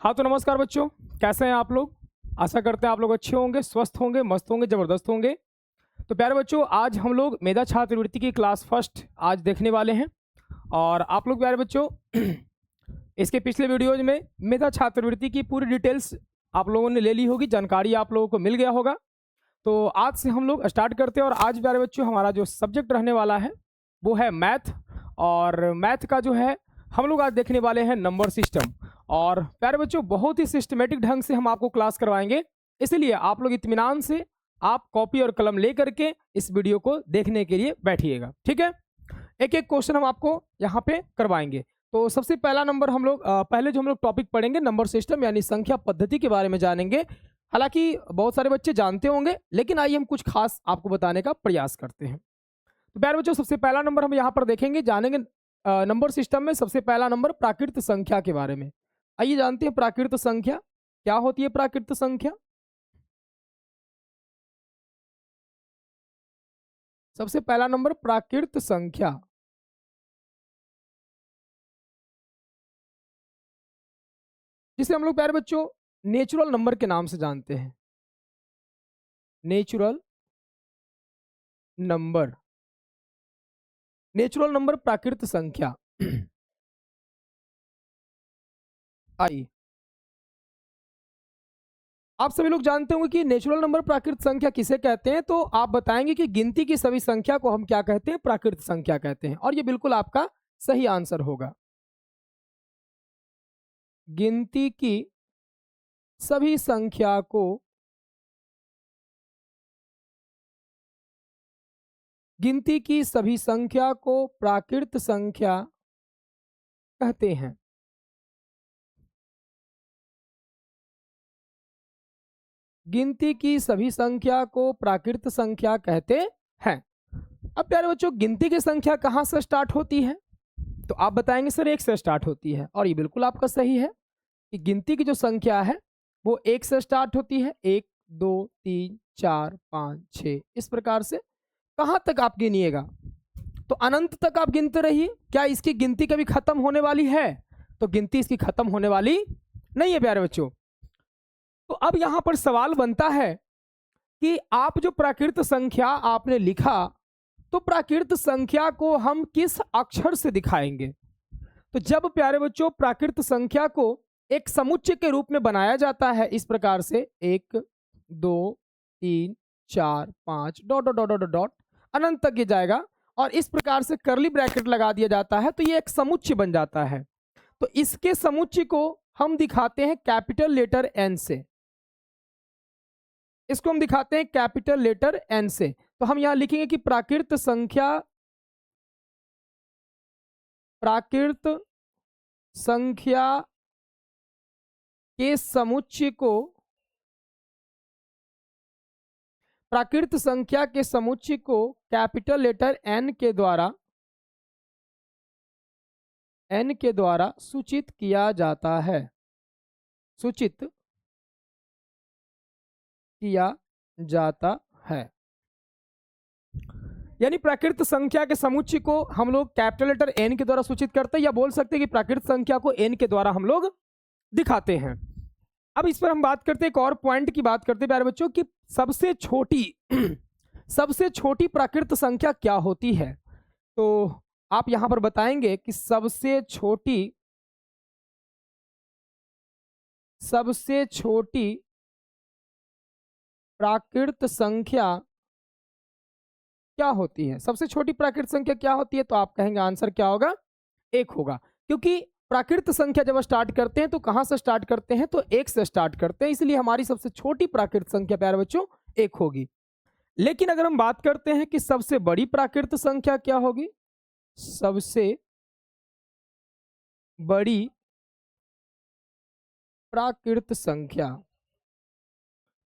हाँ, तो नमस्कार बच्चों, कैसे हैं आप लोग? आशा करते हैं आप लोग अच्छे होंगे, स्वस्थ होंगे, मस्त होंगे, ज़बरदस्त होंगे। तो प्यारे बच्चों, आज हम लोग मेधा छात्रवृत्ति की क्लास फर्स्ट आज देखने वाले हैं। और आप लोग प्यारे बच्चों इसके पिछले वीडियोज़ में मेधा छात्रवृत्ति की पूरी डिटेल्स आप लोगों ने ले ली होगी, जानकारी आप लोगों को मिल गया होगा। तो आज से हम लोग स्टार्ट करते हैं और आज प्यारे बच्चों हमारा जो सब्जेक्ट रहने वाला है, वो है मैथ। और मैथ का जो है हम लोग आज देखने वाले हैं नंबर सिस्टम। और प्यारे बच्चों बहुत ही सिस्टमेटिक ढंग से हम आपको क्लास करवाएंगे, इसलिए आप लोग इत्मीनान से आप कॉपी और कलम ले करके इस वीडियो को देखने के लिए बैठिएगा, ठीक है। एक एक क्वेश्चन हम आपको यहाँ पे करवाएंगे। तो सबसे पहला नंबर हम लोग पहले जो हम लोग टॉपिक पढ़ेंगे नंबर सिस्टम यानी संख्या पद्धति के बारे में जानेंगे। हालांकि बहुत सारे बच्चे जानते होंगे, लेकिन आइए हम कुछ खास आपको बताने का प्रयास करते हैं। तो प्यारे बच्चों सबसे पहला नंबर हम यहाँ पर देखेंगे, जानेंगे नंबर सिस्टम में सबसे पहला नंबर प्राकृत संख्या के बारे में। आइए जानते हैं प्राकृत संख्या क्या होती है। प्राकृत संख्या सबसे पहला नंबर प्राकृत संख्या, जिसे हम लोग प्यारे बच्चों नेचुरल नंबर के नाम से जानते हैं। नेचुरल नंबर, नेचुरल नंबर प्राकृत संख्या। आइए आप सभी लोग जानते होंगे कि नेचुरल नंबर प्राकृत संख्या किसे कहते हैं। तो आप बताएंगे कि गिनती की सभी संख्या को हम क्या कहते हैं? प्राकृत संख्या कहते हैं। और ये बिल्कुल आपका सही आंसर होगा। गिनती की सभी संख्या को गिनती की सभी संख्या को प्राकृत संख्या कहते हैं। गिनती की सभी संख्या को प्राकृत संख्या कहते हैं। अब प्यारे बच्चों गिनती की संख्या कहाँ से स्टार्ट होती है? तो आप बताएंगे सर एक से स्टार्ट होती है, और ये बिल्कुल आपका सही है कि गिनती की जो संख्या है वो एक से स्टार्ट होती है। एक, दो, तीन, चार, पाँच, छः, इस प्रकार से कहाँ तक आप गिनिएगा तो अनंत तक आप गिनते रहिए। क्या इसकी गिनती कभी खत्म होने वाली है? तो गिनती इसकी खत्म होने वाली नहीं है प्यारे बच्चों। तो अब यहां पर सवाल बनता है कि आप जो प्राकृत संख्या आपने लिखा, तो प्राकृत संख्या को हम किस अक्षर से दिखाएंगे? तो जब प्यारे बच्चों प्राकृत संख्या को एक समुच्चय के रूप में बनाया जाता है इस प्रकार से, एक, दो, तीन, चार, पाँच, dot dot dot dot dot अनंत तक ये जाएगा, और इस प्रकार से करली ब्रैकेट लगा दिया जाता है, तो ये एक समुच्चय बन जाता है। तो इसके समुच्चय को हम दिखाते हैं कैपिटल लेटर एन से। इसको हम दिखाते हैं कैपिटल लेटर एन से। तो हम यहां लिखेंगे कि प्राकृत संख्या के समुच्चय को प्राकृत संख्या के समुच्चय को कैपिटल लेटर एन के द्वारा सूचित किया जाता है। सूचित किया जाता है, यानी प्राकृत संख्या के समुच्चय को हम लोग कैपिटल लेटर एन के द्वारा सूचित करते हैं, या बोल सकते हैं कि प्राकृत संख्या को एन के द्वारा हम लोग दिखाते हैं। अब इस पर हम बात करते हैं, एक और पॉइंट की बात करते हैं प्यारे बच्चों कि सबसे छोटी सबसे छोटी प्राकृत संख्या क्या होती है? तो आप यहां पर बताएंगे कि सबसे छोटी प्राकृत संख्या क्या होती है? सबसे छोटी प्राकृत संख्या क्या होती है? तो आप कहेंगे आंसर क्या होगा? एक होगा, क्योंकि प्राकृत संख्या जब स्टार्ट करते हैं तो कहां से स्टार्ट करते हैं? तो एक से स्टार्ट करते हैं, इसलिए हमारी सबसे छोटी प्राकृत संख्या प्यारे बच्चों एक होगी। लेकिन अगर हम बात करते हैं कि सबसे बड़ी प्राकृत संख्या क्या होगी, सबसे बड़ी प्राकृत संख्या,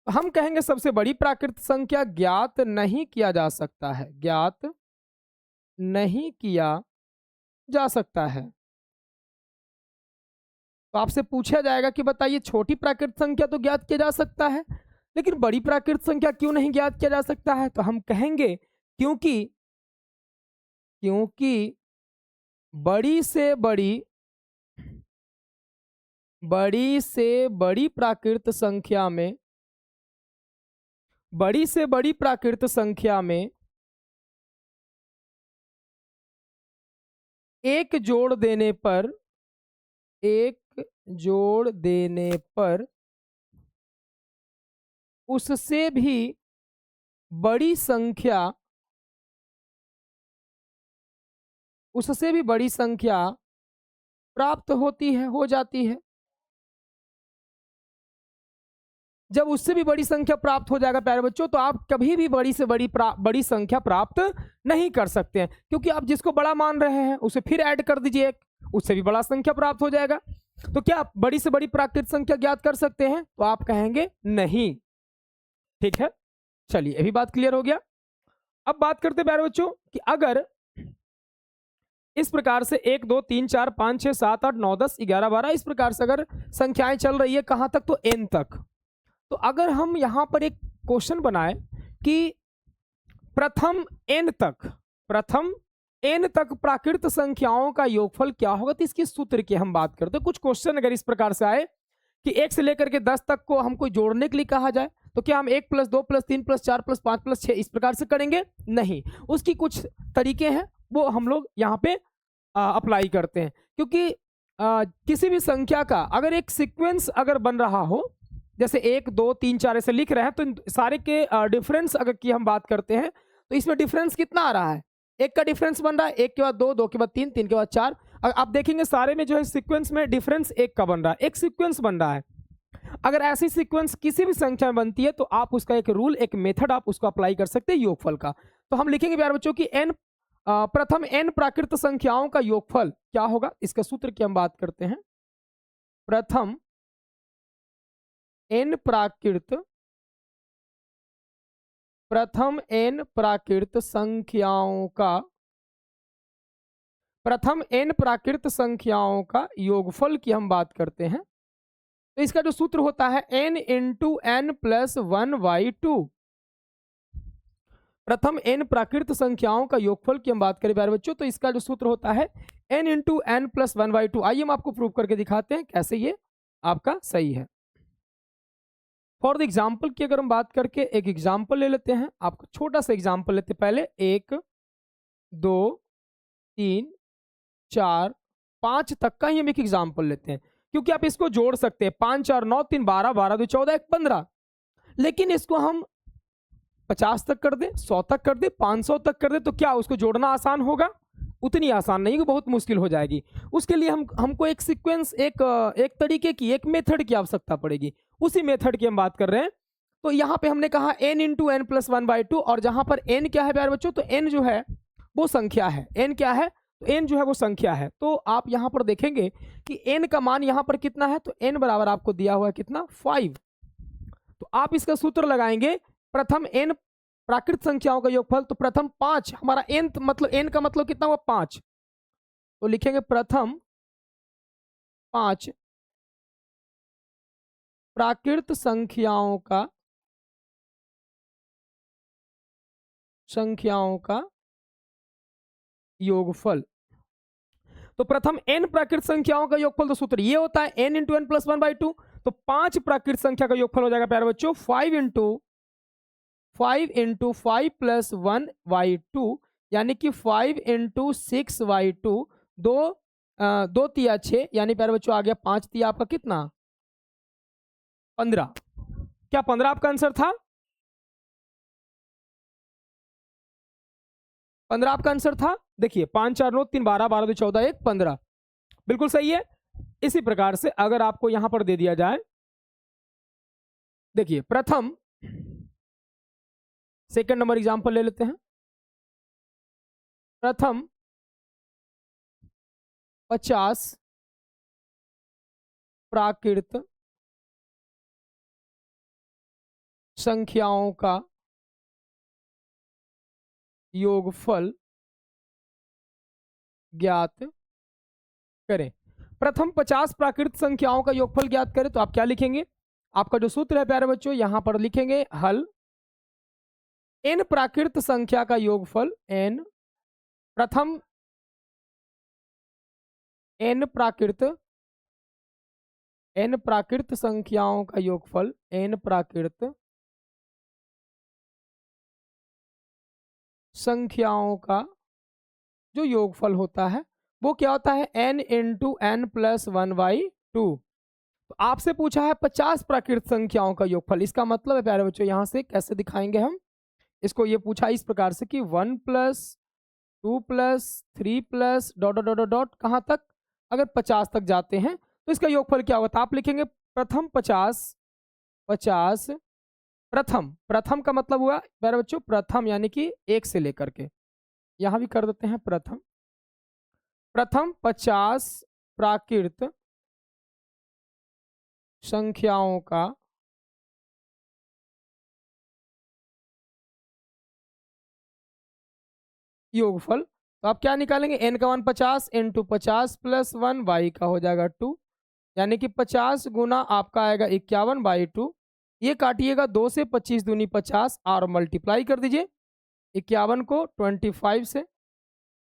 हम कहेंगे सबसे बड़ी प्राकृत संख्या ज्ञात नहीं किया जा सकता है। ज्ञात नहीं किया जा सकता है। तो आपसे पूछा जाएगा कि बताइए छोटी प्राकृत संख्या तो ज्ञात किया जा सकता है, लेकिन बड़ी प्राकृत संख्या क्यों नहीं ज्ञात किया जा सकता है? तो हम कहेंगे क्योंकि बड़ी से बड़ी बड़ी से बड़ी प्राकृत संख्या में, बड़ी से बड़ी प्राकृत संख्या में एक जोड़ देने पर, एक जोड़ देने पर उससे भी बड़ी संख्या, उससे भी बड़ी संख्या प्राप्त होती है, हो जाती है। जब उससे भी बड़ी संख्या प्राप्त हो जाएगा प्यारे बच्चों, तो आप कभी भी बड़ी से बड़ी संख्या प्राप्त नहीं कर सकते हैं, क्योंकि आप जिसको बड़ा मान रहे हैं उसे फिर ऐड कर दीजिए एक, उससे भी बड़ा संख्या प्राप्त हो जाएगा। तो क्या आप बड़ी से बड़ी प्राकृत संख्या ज्ञात कर सकते हैं? तो आप कहेंगे नहीं। ठीक है, चलिए ये भी बात क्लियर हो गया। अब बात करते हैं प्यारे बच्चों कि अगर इस प्रकार से 1 2 3 4 5 6 7 8 9 10 11 12 इस प्रकार से अगर संख्याएं चल रही है, कहां तक? तो n तक। तो अगर हम यहां पर एक क्वेश्चन बनाए कि प्रथम n तक प्राकृत संख्याओं का योगफल क्या होगा, तो इसके सूत्र की हम बात करते हैं। कुछ क्वेश्चन अगर इस प्रकार से आए कि 1 से लेकर के 10 तक को हमको जोड़ने के लिए कहा जाए, तो क्या हम 1 + 2 + 3 + 4 + 5 + 6 इस प्रकार से करेंगे? नहीं, उसकी कुछ तरीके हैं, वो हम लोग यहाँ पे अप्लाई करते हैं। क्योंकि किसी भी संख्या का अगर एक सीक्वेंस अगर बन रहा हो, जैसे 1 2 3 4 ऐसे लिख रहे हैं, तो इन सारे के डिफरेंस अगर की हम बात करते हैं, तो इसमें डिफरेंस कितना आ रहा है? 1 का डिफरेंस बन रहा है, 1 के बाद 2, 2 के बाद 3, 3 के बाद 4। आप देखेंगे सारे में जो है सीक्वेंस में डिफरेंस 1 का बन रहा है, एक सीक्वेंस बन रहा है। अगर ऐसी सीक्वेंस किसी भी संख्या में बनती है, तो आप उसका एक रूल, एक मेथड आप उसको अप्लाई कर सकते हैं योगफल का। तो हम लिखेंगे प्यारे बच्चों की प्रथम n प्राकृत संख्याओं का योगफल क्या होगा, इसका सूत्र की हम बात करते हैं। प्रथम n प्राकृत संख्याओं का योगफल की हम बात करते हैं। तो इसका जो सूत्र होता है n × n + 1/2। प्रथम n प्राकृत संख्याओं का योगफल की हम बात करें प्यारे बच्चों, तो इसका जो सूत्र होता है n × n + 1/2। आइए हम आपको प्रूव करके दिखाते हैं कैसे ये आपका सही है। फॉर द एग्जाम्पल की अगर हम बात करके एक एग्जाम्पल ले लेते हैं, आपको छोटा सा एग्जाम्पल लेते हैं। पहले 1 2 3 4 5 तक का ही हम एक एग्जाम्पल लेते हैं, क्योंकि आप इसको जोड़ सकते हैं। 5 4 9 3 12, 12 2 14, 1 15। लेकिन इसको हम 50 तक कर दे, 100 तक कर दे, 500 तक कर दे, तो क्या उसको जोड़ना आसान होगा? उतनी आसान नहीं, बहुत मुश्किल हो जाएगी। उसके लिए हमको एक सीक्वेंस, एक तरीके की, एक मेथड की आवश्यकता पड़ेगी। उसी मेथड की हम बात कर रहे हैं। तो यहाँ पे हमने कहा n × n + 1/2, और जहां पर n क्या है प्यारे बच्चों? तो n जो है वो संख्या है। n क्या है? तो n जो है वो संख्या है। तो आप यहाँ पर देखेंगे कि n का मान यहाँ पर कितना है, तो n बराबर आपको दिया हुआ है कितना? 5। तो आप इसका सूत्र लगाएंगे, प्रथम n प्राकृत संख्याओं का योगफल। तो प्रथम 5 हमारा n मतलब, n का मतलब कितना हुआ? 5। तो लिखेंगे प्रथम 5 प्राकृत संख्याओं का योगफल। तो प्रथम n प्राकृत संख्याओं का योगफल, तो सूत्र ये होता है n × n + 1/2। तो 5 प्राकृत संख्या का योगफल हो जाएगा प्यारे बच्चों 5 × 5 + 1/2, यानी कि 5 × 6/2। 2 तिया 6, यानी प्यारे बच्चों आ गया 5 तिया आपका कितना? 15। क्या 15 आपका आंसर था? 15 आपका आंसर था। देखिए 5 4 9 3 12, 12 2 14, 1 15, बिल्कुल सही है। इसी प्रकार से अगर आपको यहां पर दे दिया जाए, देखिए प्रथम सेकंड नंबर एग्जांपल ले लेते हैं। प्रथम 50 प्राकृत संख्याओं का योगफल ज्ञात करें। प्रथम 50 प्राकृत संख्याओं का योगफल ज्ञात करें, तो आप क्या लिखेंगे? आपका जो सूत्र है प्यारे बच्चों, यहां पर लिखेंगे हल n प्राकृत संख्या का योगफल, n प्रथम n प्राकृत n प्राकृत संख्याओं का योगफल, n प्राकृत संख्याओं का जो योगफल होता है वो क्या होता है, n into N plus one by two. तो आपसे पूछा है 50 प्राकृत संख्याओं का योगफल। इसका मतलब है प्यारे बच्चों, यहां से कैसे दिखाएंगे हम इसको, ये पूछा इस प्रकार से कि 1 plus 2 plus 3 plus dot dot dot dot कहाँ तक, अगर 50 तक जाते हैं तो इसका योगफल क्या होता है। आप लिखेंगे प्रथम 50, 50 प्रथम, प्रथम का मतलब हुआ प्यारे बच्चों प्रथम यानी कि एक से लेकर के, यहां भी कर देते हैं प्रथम, प्रथम 50 प्राकृत संख्याओं का योगफल। तो आप क्या निकालेंगे, n का मान 50 इंटू 50 प्लस 1 y का हो जाएगा 2, यानी कि 50 गुना आपका आएगा 51 बाई 2। ये काटिएगा 2 से, 25 दूनी 50 और मल्टीप्लाई कर दीजिए 51 को 25 से,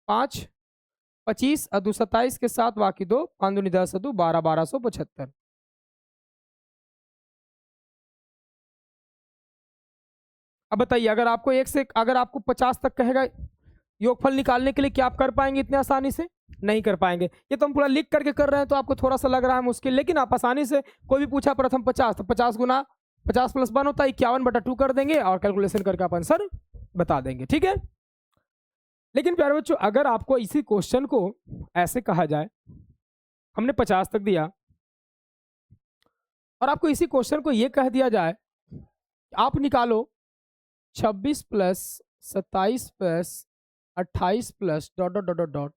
5 25 अदू 27 के साथ बाकी 2, 5 दूनी 10 अदू 12, 1275। अब बताइए, अगर आपको एक से, अगर आपको 50 तक कहेगा योगफल निकालने के लिए, क्या आप कर पाएंगे इतने आसानी से? नहीं कर पाएंगे। ये तो हम पूरा लिख करके कर रहे हैं तो आपको थोड़ा सा लग रहा है मुश्किल, लेकिन आप आसानी से, कोई भी पूछा प्रथम 50 तो 50 गुना 50 प्लस 1 होता है 51/2 कर देंगे और कैलकुलेशन करके आप आंसर बता देंगे, ठीक है। लेकिन प्यारे बच्चों, अगर आपको इसी क्वेश्चन को ऐसे कहा जाए, हमने 50 तक दिया और आपको इसी क्वेश्चन को ये कह दिया जाए आप निकालो 26 plus 27 plus 28 plus dot dot dot dot dot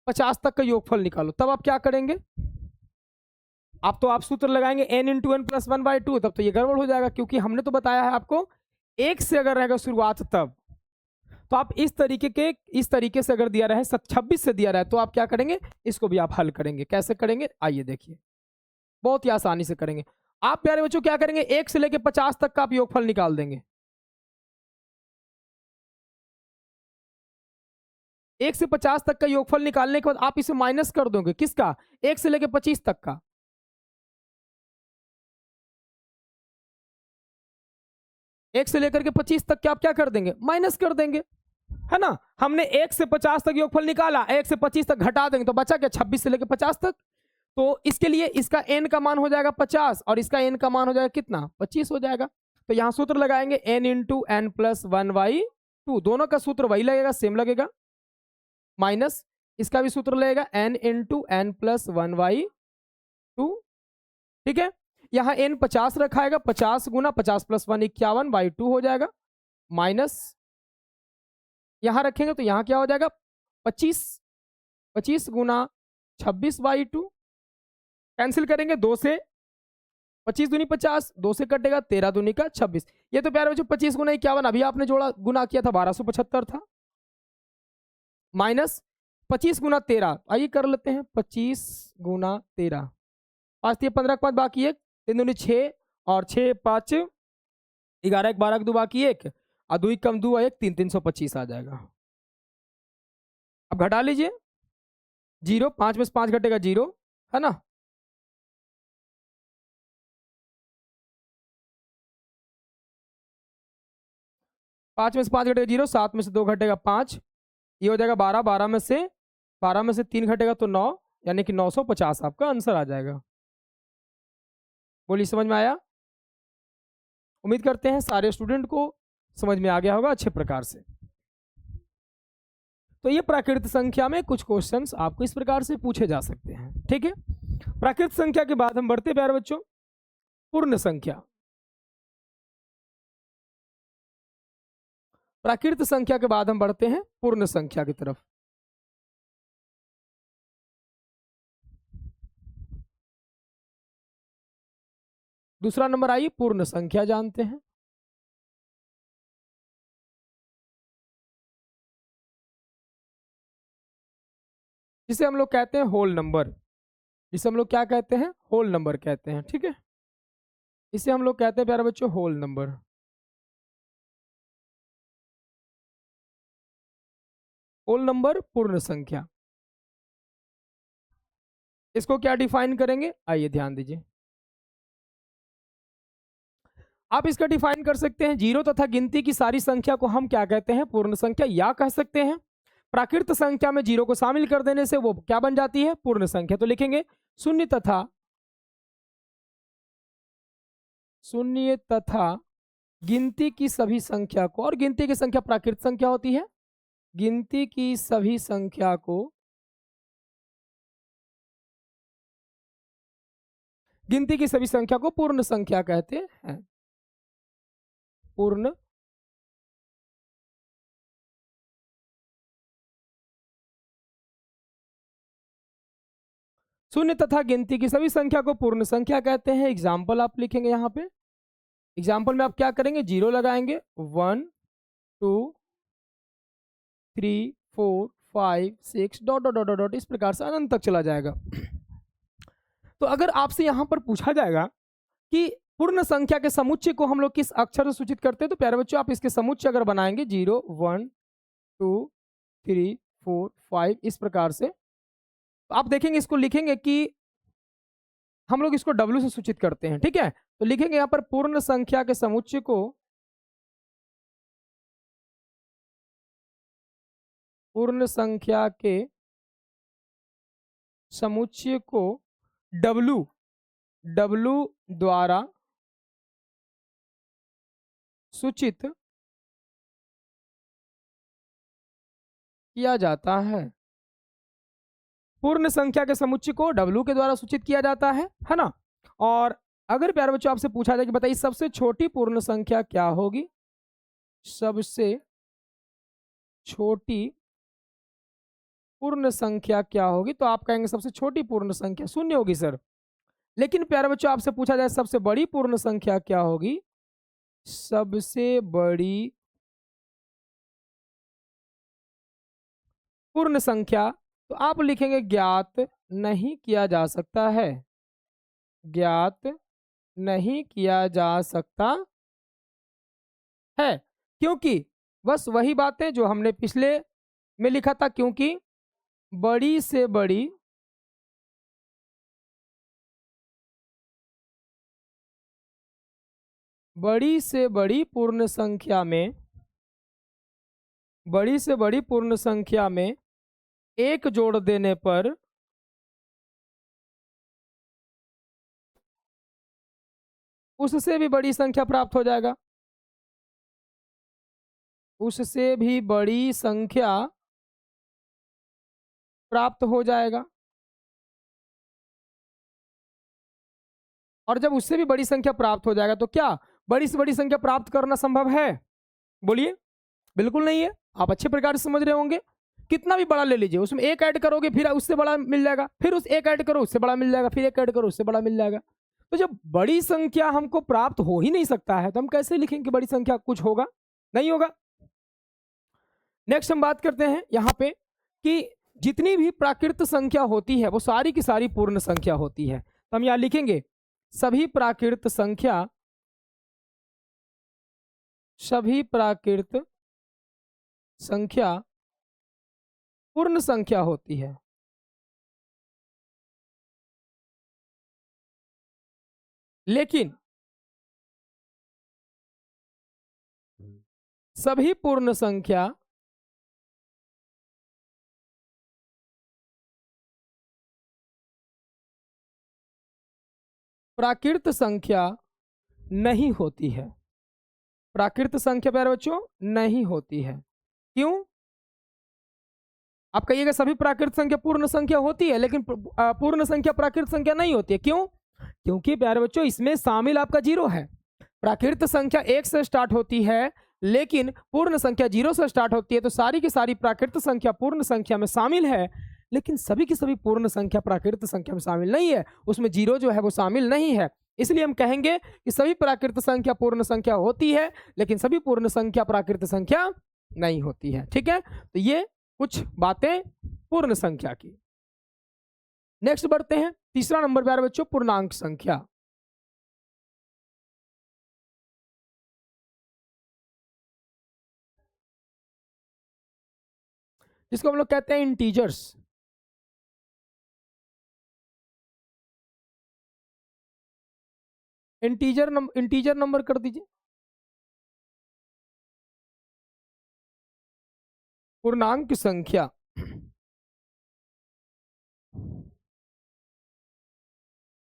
50 तक का योगफल निकालो, तब आप क्या करेंगे? आप सूत्र लगाएंगे n इंटू एन प्लस 1/2, तब तो ये गड़बड़ हो जाएगा, क्योंकि हमने तो बताया है आपको एक से अगर रहेगा शुरुआत तब। तो आप इस तरीके से अगर दिया रहे 26 से दिया रहे तो आप क्या करेंगे, इसको भी आप हल करेंगे। कैसे करेंगे आइए देखिए, बहुत ही आसानी से करेंगे। आप प्यारे बच्चों क्या करेंगे, 1 से लेकर 50 तक का आप योगफल निकाल देंगे। 1 से 50 तक का योगफल निकालने के बाद आप इसे माइनस कर दोगे, किसका? 1 से लेकर 25 तक का। एक से लेकर के 25 तक के आप क्या कर देंगे, माइनस कर देंगे, है ना। हमने 1 से 50 तक योगफल निकाला, 1 से 25 तक घटा देंगे तो बचा क्या, 26 से लेकर 50 तक। तो इसके लिए इसका n का मान हो जाएगा 50 और इसका n का मान हो जाएगा कितना, 25 हो जाएगा। तो यहां सूत्र लगाएंगे n इंटू एन प्लस 1/2, दोनों का सूत्र वही लगेगा, सेम लगेगा, माइनस इसका भी सूत्र लगेगा n इंटू एन प्लस 1/2, ठीक है। यहाँ n 50 रखाएगा, 50 गुना 50 प्लस 1 51/2 हो जाएगा, माइनस यहाँ रखेंगे तो यहाँ क्या हो जाएगा 25, 25 गुना 26/2, कैंसिल करेंगे 2 से, 25 दूनी 50, 2 से कटेगा 13 दूनी का 26। ये तो प्यारे बच्चों 25 गुना 51 अभी आपने जोड़ा गुना किया था 1275 था, माइनस 25 गुना 13, आइए कर लेते हैं 25 गुना 13, 5 15 के बाद बाकी 1, 3 दूनी 6 और 6 5 11 12 के 2 बाकी 1 और 2 कम 2 1 3 325 आ जाएगा। अब घटा लीजिए, 0 5 में से 5 घटेगा 0, है ना। पाँच में से 5 घटेगा 0, 7 में से 2 घटेगा 5, ये हो जाएगा 12, 12 में से 3 घटेगा तो 9, यानी कि 950 आपका आंसर आ जाएगा। बोलिए समझ में आया? उम्मीद करते हैं सारे स्टूडेंट को समझ में आ गया होगा अच्छे प्रकार से। तो ये प्राकृत संख्या में कुछ क्वेश्चंस आपको इस प्रकार से पूछे जा सकते हैं, ठीक है। प्राकृत संख्या के बाद हम बढ़ते प्यारे बच्चों पूर्ण संख्या। प्राकृत संख्या के बाद हम बढ़ते हैं पूर्ण संख्या की तरफ। दूसरा नंबर आइए पूर्ण संख्या जानते हैं। जिसे हम लोग कहते हैं होल नंबर, जिसे हम लोग क्या कहते हैं, होल नंबर कहते हैं, ठीक है। इसे हम लोग कहते हैं प्यारे बच्चों होल नंबर। होल नंबर पूर्ण संख्या। इसको क्या डिफाइन करेंगे, आइए ध्यान दीजिए। आप इसका डिफाइन कर सकते हैं, जीरो तथा गिनती की सारी संख्या को हम क्या कहते हैं, पूर्ण संख्या, या कह सकते हैं प्राकृत संख्या में जीरो को शामिल कर देने से वो क्या बन जाती है, पूर्ण संख्या। तो लिखेंगे शून्य तथा गिनती की सभी संख्या को, और गिनती की संख्या प्राकृत संख्या होती है, गिनती की सभी संख्या को, गिनती की सभी संख्या को पूर्ण संख्या कहते हैं, पूर्ण शून्य तथा गिनती की सभी संख्या को पूर्ण संख्या कहते हैं। एग्जाम्पल आप लिखेंगे यहाँ पे, एग्जाम्पल में आप क्या करेंगे, जीरो लगाएंगे, 1 2 3 4 5 6 डॉट डॉट डॉट डॉट, इस प्रकार से अनंत तक चला जाएगा। तो अगर आपसे यहाँ पर पूछा जाएगा कि पूर्ण संख्या के समुच्चय को हम लोग किस अक्षर से सूचित करते हैं, तो प्यारे बच्चों आप इसके समुच्चय अगर बनाएंगे 0 1 2 3 4 5 इस प्रकार से, तो आप देखेंगे इसको लिखेंगे कि हम लोग इसको W से सूचित करते हैं, ठीक है। तो लिखेंगे यहाँ पर पूर्ण संख्या के समुच्चय को, पूर्ण संख्या के समुच्चय को W द्वारा सूचित किया जाता है। पूर्ण संख्या के समुच्चय को W के द्वारा सूचित किया जाता है ना। और अगर प्यारे बच्चों आपसे पूछा जाए कि बताइए सबसे छोटी पूर्ण संख्या क्या होगी, सबसे छोटी पूर्ण संख्या क्या होगी, तो आप कहेंगे सबसे छोटी पूर्ण संख्या शून्य होगी सर। लेकिन प्यारे बच्चों आपसे पूछा जाए सबसे बड़ी पूर्ण संख्या क्या होगी, सबसे बड़ी पूर्ण संख्या, तो आप लिखेंगे ज्ञात नहीं किया जा सकता है, ज्ञात नहीं किया जा सकता है, क्योंकि बस वही बातें जो हमने पिछले में लिखा था, क्योंकि बड़ी से बड़ी पूर्ण संख्या में, बड़ी से बड़ी पूर्ण संख्या में एक जोड़ देने पर उससे भी बड़ी संख्या प्राप्त हो जाएगा, उससे भी बड़ी संख्या प्राप्त हो जाएगा। और जब उससे भी बड़ी संख्या प्राप्त हो जाएगा तो क्या बड़ी से बड़ी संख्या प्राप्त करना संभव है, बोलिए, बिल्कुल नहीं है। आप अच्छे प्रकार से समझ रहे होंगे, कितना भी बड़ा ले लीजिए उसमें एक ऐड करोगे फिर उससे बड़ा मिल जाएगा, फिर उस एक ऐड करो उससे बड़ा मिल जाएगा, फिर एक ऐड करो उससे बड़ा मिल जाएगा। तो जब बड़ी संख्या हमको प्राप्त हो ही नहीं सकता है तो हम कैसे लिखेंगे बड़ी संख्या, कुछ होगा नहीं होगा। नेक्स्ट हम बात करते हैं यहाँ पे कि जितनी भी प्राकृत संख्या होती है वो सारी की सारी पूर्ण संख्या होती है, तो हम यहाँ लिखेंगे सभी प्राकृत संख्या, सभी प्राकृत संख्या पूर्ण संख्या होती है। लेकिन सभी पूर्ण संख्या प्राकृत संख्या नहीं होती है, प्राकृत संख्या प्यारे बच्चों नहीं होती है। क्यों, आप कहिएगा सभी प्राकृत संख्या पूर्ण संख्या होती है लेकिन पूर्ण संख्या प्राकृत संख्या नहीं होती है, क्यों, क्योंकि प्यारे बच्चों इसमें शामिल आपका जीरो है। प्राकृत संख्या एक से स्टार्ट होती है लेकिन पूर्ण संख्या जीरो से स्टार्ट होती है, तो सारी की सारी प्राकृत संख्या पूर्ण संख्या में शामिल है, लेकिन सभी की सभी पूर्ण संख्या प्राकृत संख्या में शामिल नहीं है, उसमें जीरो जो है वो शामिल नहीं है। इसलिए हम कहेंगे कि सभी प्राकृत संख्या पूर्ण संख्या होती है लेकिन सभी पूर्ण संख्या प्राकृत संख्या नहीं होती है, ठीक है। तो ये कुछ बातें पूर्ण संख्या की। नेक्स्ट बढ़ते हैं, तीसरा नंबर प्यारे बच्चों पूर्णांक संख्या, जिसको हम लोग कहते हैं इंटीजर्स। इंटीजर नंबर कर दीजिए, पूर्णांक संख्या।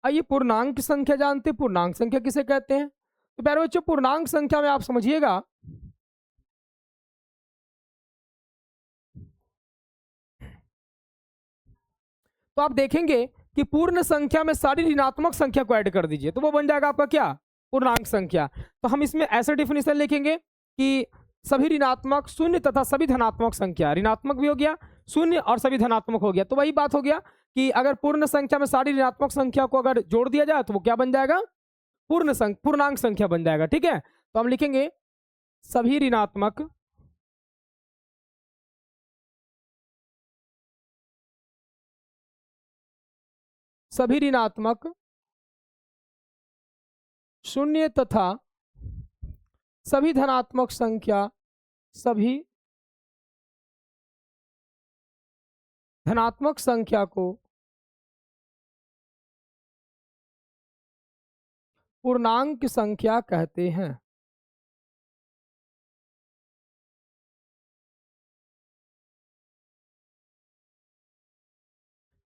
आइए पूर्णांक संख्या जानते हैं, पूर्णांक संख्या किसे कहते हैं। तो प्यारे बच्चों पूर्णांक संख्या में आप समझिएगा तो आप देखेंगे कि पूर्ण संख्या में सारी ऋणात्मक संख्या को ऐड कर दीजिए तो वो बन जाएगा आपका क्या, पूर्णांक संख्या। तो हम इसमें ऐसे डिफिनेशन लिखेंगे कि सभी ऋणात्मक शून्य तथा सभी धनात्मक संख्या, ऋणात्मक भी हो गया शून्य और सभी धनात्मक हो गया। तो वही बात हो गया कि अगर पूर्ण संख्या में सारी ऋणात्मक संख्या को अगर जोड़ दिया जाए तो वो क्या बन जाएगा, पूर्णांक संख्या बन जाएगा। ठीक है, तो हम लिखेंगे सभी ऋणात्मक शून्य तथा सभी धनात्मक संख्या, सभी धनात्मक संख्या को पूर्णांक संख्या कहते हैं।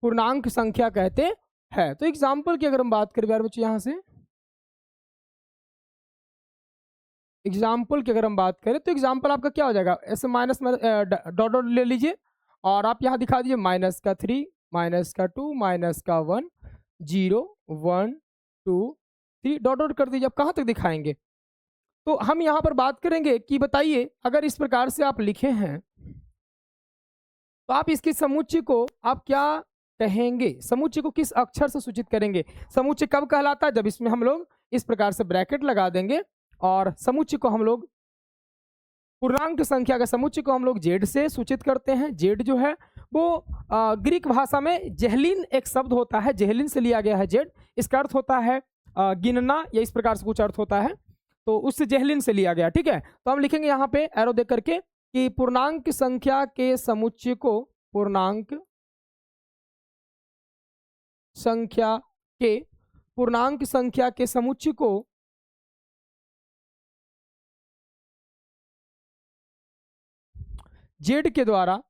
पूर्णांक संख्या कहते हैं। तो एग्जाम्पल की अगर हम बात करें यार बच्चे, यहां से एग्जाम्पल की अगर हम बात करें तो एग्जाम्पल आपका क्या हो जाएगा, ऐसे माइनस में डॉट डॉट ले लीजिए और आप यहाँ दिखा दीजिए -3, -2, -1, 0, 1, 2, 3 डॉट डॉट कर दीजिए। आप कहाँ तक दिखाएंगे। तो हम यहाँ पर बात करेंगे कि बताइए अगर इस प्रकार से आप लिखे हैं तो आप इसकी समुच्चय को आप क्या कहेंगे, समुच्चय को किस अक्षर से सूचित करेंगे। समुच्चय कब कहलाता है, जब इसमें हम लोग इस प्रकार से ब्रैकेट लगा देंगे और समुच्चय को हम लोग पूर्णांक संख्या का समुच्चय को हम लोग जेड से सूचित करते हैं। जेड जो है वो ग्रीक भाषा में जेहलिन एक शब्द होता है, जेहलिन से लिया गया है जेड। इसका अर्थ होता है गिनना या इस प्रकार से कुछ अर्थ होता है, तो उससे जेहलिन से लिया गया। ठीक है, तो हम लिखेंगे यहाँ पे एरो देख करके कि पूर्णांक संख्या के समुच्चय को, पूर्णांक संख्या के समुच्चय को जेड के द्वारा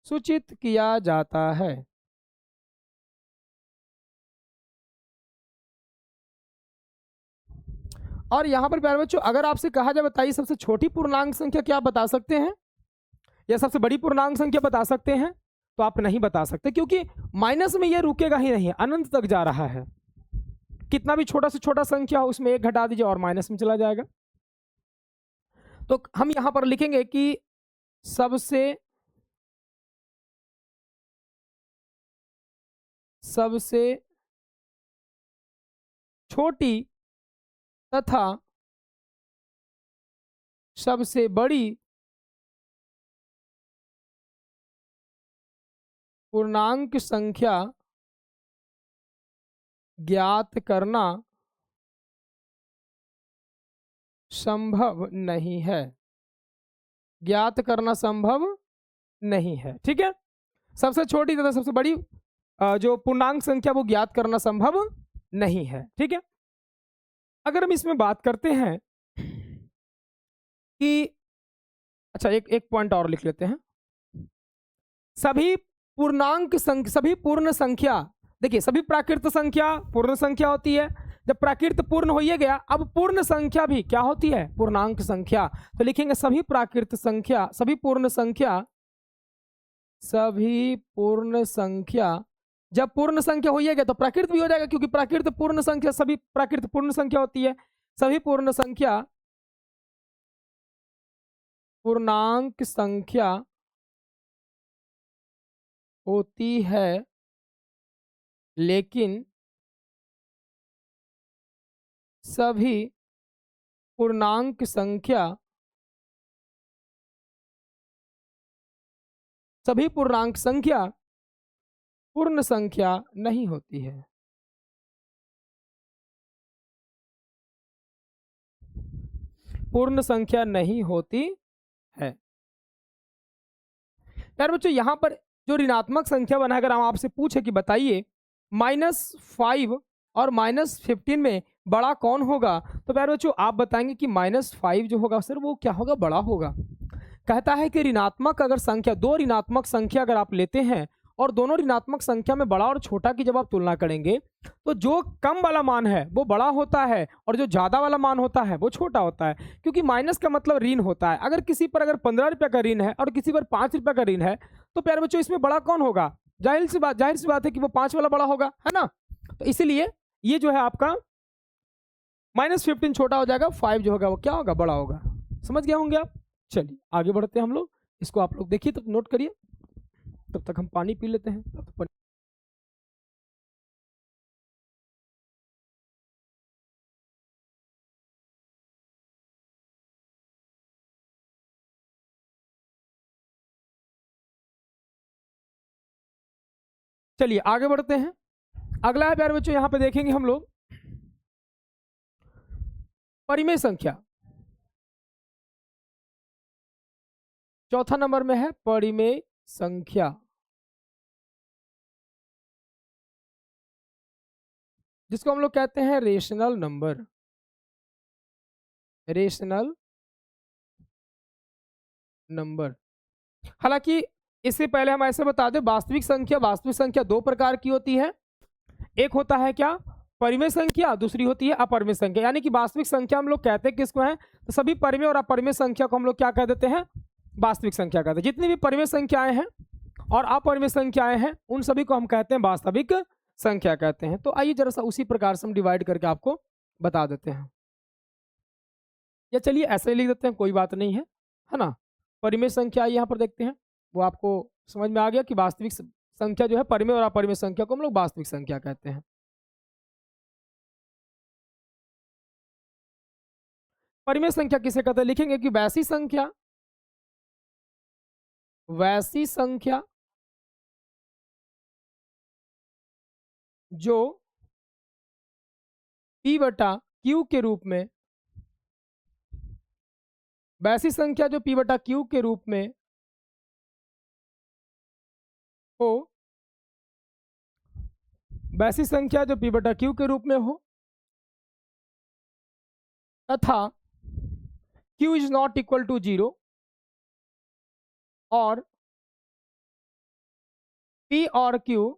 सूचित किया जाता है। और यहां पर प्यारे बच्चों अगर आपसे कहा जाए बताइए सबसे छोटी पूर्णांक संख्या क्या आप बता सकते हैं या सबसे बड़ी पूर्णांक संख्या बता सकते हैं, तो आप नहीं बता सकते क्योंकि माइनस में ये रुकेगा ही नहीं, अनंत तक जा रहा है। कितना भी छोटा से छोटा संख्या हो उसमें एक घटा दीजिए और माइनस में चला जाएगा। तो हम यहां पर लिखेंगे कि सबसे छोटी तथा सबसे बड़ी पूर्णांक संख्या ज्ञात करना संभव नहीं है, ज्ञात करना संभव नहीं है। ठीक है, सबसे छोटी तथा सबसे बड़ी जो पूर्णांक संख्या वो ज्ञात करना संभव नहीं है। ठीक है, अगर हम इसमें बात करते हैं कि अच्छा एक पॉइंट और लिख लेते हैं, सभी पूर्ण संख्या, देखिए सभी प्राकृत संख्या पूर्ण संख्या होती है। जब प्राकृत पूर्ण हो ही गया, अब पूर्ण संख्या भी क्या होती है, पूर्णांक संख्या। तो लिखेंगे सभी प्राकृत संख्या, सभी पूर्ण संख्या, जब पूर्ण संख्या हो ही गया तो प्राकृत भी हो जाएगा क्योंकि प्राकृत पूर्ण संख्या, सभी प्राकृत पूर्ण संख्या होती है। सभी पूर्ण संख्या पूर्णांक संख्या होती है, लेकिन सभी पूर्णांक संख्या पूर्ण संख्या नहीं होती है। पूर्ण संख्या नहीं होती है। यार बच्चों यहां पर जो ऋणात्मक संख्या बना, अगर हम आपसे पूछे कि बताइए -5 और -15 में बड़ा कौन होगा, तो प्यारे बच्चों आप बताएंगे कि -5 जो होगा सर वो क्या होगा, बड़ा होगा। कहता है कि ऋणात्मक अगर संख्या, दो ऋणात्मक संख्या अगर आप लेते हैं और दोनों ऋणात्मक संख्या में बड़ा और छोटा की जब आप तुलना करेंगे तो जो कम वाला मान है वो बड़ा होता है और जो ज्यादा वाला मान होता है वो छोटा होता है, क्योंकि माइनस का मतलब ऋण होता है। अगर किसी पर अगर 15 रुपए का ऋण है और किसी पर 5 रुपए का ऋण है, तो प्यारे बच्चों इसमें बड़ा कौन होगा? जाहिर सी बात है कि वो 5 वाला बड़ा होगा, है ना। तो इसीलिए ये जो है आपका -15 छोटा हो जाएगा, 5 जो होगा वो क्या होगा, बड़ा होगा। समझ गए होंगे आप। चलिए आगे बढ़ते हैं हम लोग, इसको आप लोग देखिए, तो नोट करिए, तब तक हम पानी पी लेते हैं। चलिए आगे बढ़ते हैं। अगला है प्यारे बच्चों, यहां पे देखेंगे हम लोग परिमेय संख्या। चौथा नंबर में है परिमेय संख्या, जिसको हम लोग कहते हैं रेशनल नंबर। Rational number. हालांकि इससे पहले हम ऐसे बता दें, वास्तविक संख्या दो प्रकार की होती है। एक होता है क्या, परिमेय संख्या, दूसरी होती है अपरिमेय संख्या। यानी कि वास्तविक संख्या हम लोग कहते हैं किसको है, तो सभी परिमेय और अपरिमेय संख्या को हम लोग क्या कह देते हैं, वास्तविक संख्या कहते हैं। जितनी भी परिमेय संख्याएं हैं और अपरिमेय संख्याएं हैं उन सभी को हम कहते हैं वास्तविक संख्या कहते हैं। तो आइए जरा सा उसी प्रकार से हम डिवाइड करके आपको बता देते हैं, या चलिए ऐसे ही लिख देते हैं, कोई बात नहीं है ना। परिमेय संख्या यहाँ पर देखते हैं, वो आपको समझ में आ गया कि वास्तविक संख्या जो है, परिमेय और अपरिमेय संख्या को हम लोग वास्तविक संख्या कहते हैं। परिमेय संख्या किसे कहते हैं, लिखेंगे कि वैसी संख्या जो P बटा Q के रूप में, वैसी संख्या जो P बटा Q के रूप में हो, वैसी संख्या जो P बटा Q के रूप में हो तथा Q is not equal to 0 और P और Q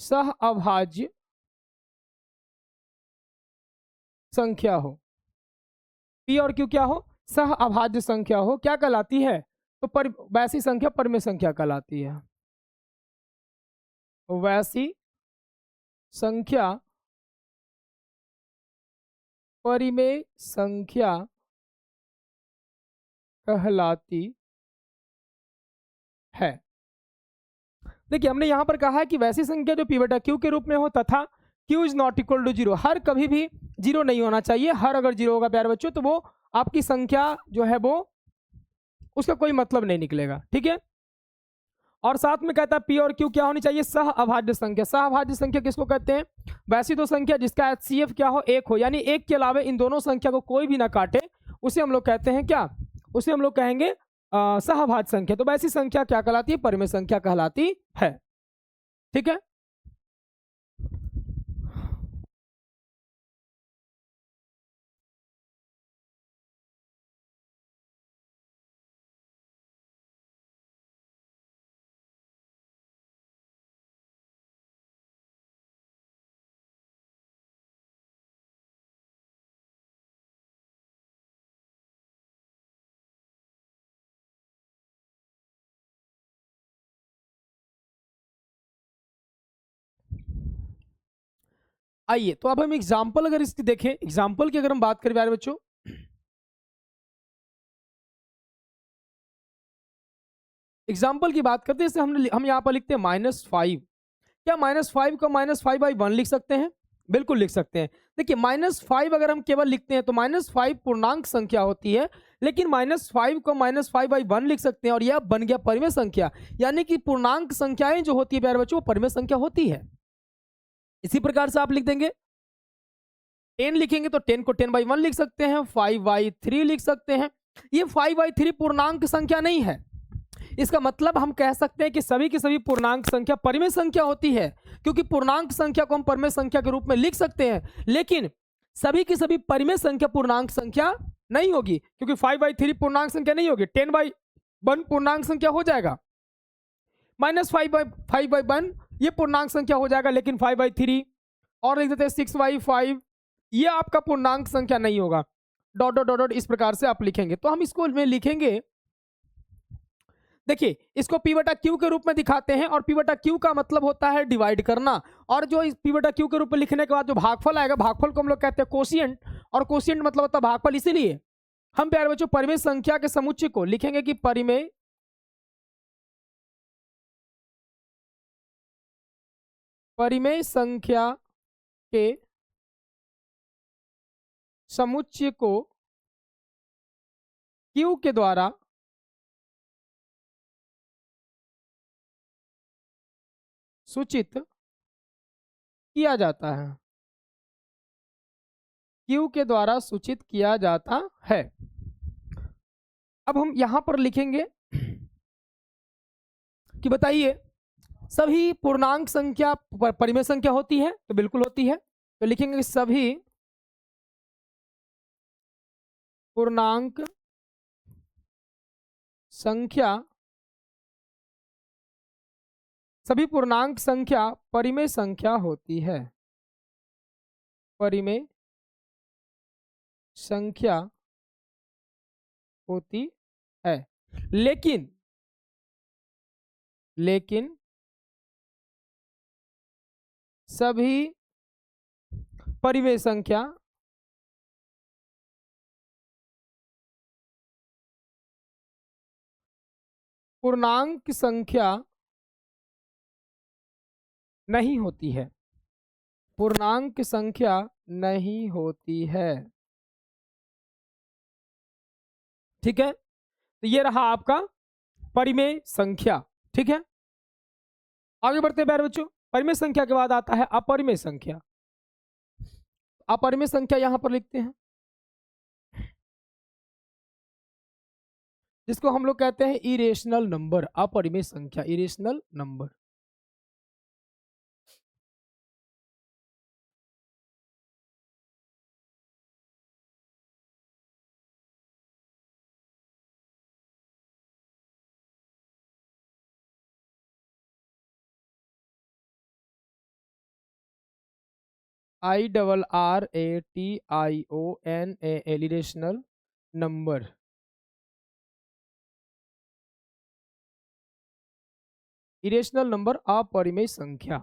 सह अभाज्य संख्या हो। P और Q क्या हो, सह अभाज्य संख्या हो, क्या कहलाती है, तो वैसी संख्या परिमेय संख्या कहलाती है। वैसी संख्या परिमेय संख्या कहलाती है। देखिए हमने यहां पर कहा है कि वैसी संख्या जो P बटा Q के रूप में हो तथा Q is not equal to 0, हर कभी भी 0 नहीं होना चाहिए। हर अगर 0 होगा प्यारे बच्चों तो वो आपकी संख्या जो है वो, उसका कोई मतलब नहीं निकलेगा, ठीक है। और साथ में कहता है P और Q क्या होनी चाहिए, सह अभाज्य संख्या। सह अभाज्य संख्या किसको कहते हैं, वैसी दो संख्या जिसका HCF क्या हो, 1 हो, यानी 1 के अलावा इन दोनों संख्या को कोई भी ना काटे, उसे हम लोग कहते हैं क्या, उसे हम लोग कहेंगे सहभाज्य संख्या। तो वैसी संख्या क्या कहलाती है, परिमेय संख्या कहलाती है, ठीक है। आइए तो अब हम एग्जाम्पल अगर इसकी देखें, एग्जाम्पल की अगर हम बात करें प्यारे बच्चों, एग्जाम्पल की बात करते हैं, जैसे हम यहाँ पर लिखते हैं -5। क्या -5 को -5/1 लिख सकते हैं, बिल्कुल लिख सकते हैं। देखिए -5 अगर हम केवल लिखते हैं तो -5 पूर्णांक संख्या होती है, लेकिन -5 को -5/1 लिख सकते हैं और यह बन गया परिमेय संख्या। यानी कि पूर्णांक संख्याएं जो होती है प्यारे बच्चों वो परिमेय संख्या होती है। इसी प्रकार से आप लिख देंगे 10 लिखेंगे तो 10 को 10/1 लिख सकते हैं, 5/3 लिख सकते हैं, ये 5/3 पूर्णांक संख्या नहीं है। इसका मतलब हम कह सकते हैं कि सभी की सभी पूर्णांक संख्या परिमेय संख्या होती है, क्योंकि पूर्णांक संख्या को हम परिमेय संख्या के रूप में लिख सकते हैं, लेकिन सभी की सभी परिमेय संख्या पूर्णांक संख्या नहीं होगी, क्योंकि 5/3 पूर्णांक संख्या नहीं होगी। 10/1 पूर्णांक संख्या हो जाएगा, -5/1 ये पूर्णांक संख्या हो जाएगा, लेकिन 5/3 और लिख देते हैं 6/5 ये आपका पूर्णांक संख्या नहीं होगा। डॉट डॉट डॉट डॉट इस प्रकार से आप लिखेंगे। तो हम इसको में लिखेंगे, देखिए इसको p/q के रूप में दिखाते हैं, और p/q का मतलब होता है डिवाइड करना, और जो इस p/q के रूप में लिखने के बाद जो भागफल आएगा, भागफल को हम लोग कहते हैं कोशिएंट, और कोशिएंट मतलब होता है भागफल। इसीलिए हम प्यारे बच्चों परिमेय संख्या के समुच्चय को लिखेंगे कि परिमेय संख्या के समुच्चय को q के द्वारा सूचित किया जाता है, q के द्वारा सूचित किया जाता है। अब हम यहां पर लिखेंगे कि बताइए सभी पूर्णांक संख्या परिमेय संख्या होती है, तो बिल्कुल होती है। तो लिखेंगे कि सभी पूर्णांक संख्या परिमेय संख्या होती है, परिमेय संख्या होती है। लेकिन सभी परिमेय संख्या पूर्णांक संख्या नहीं होती है, पूर्णांक संख्या नहीं होती है। ठीक है, तो ये रहा आपका परिमेय संख्या। ठीक है, आगे बढ़ते हैं प्यारे बच्चों। परिमेय संख्या के बाद आता है अपरिमेय संख्या। अपरिमेय संख्या यहां पर लिखते हैं, जिसको हम लोग कहते हैं इरेशनल नंबर। अपरिमेय संख्या, irrational number. IRRATIONAL, irrational number. Irrational number अपरिमेय संख्या।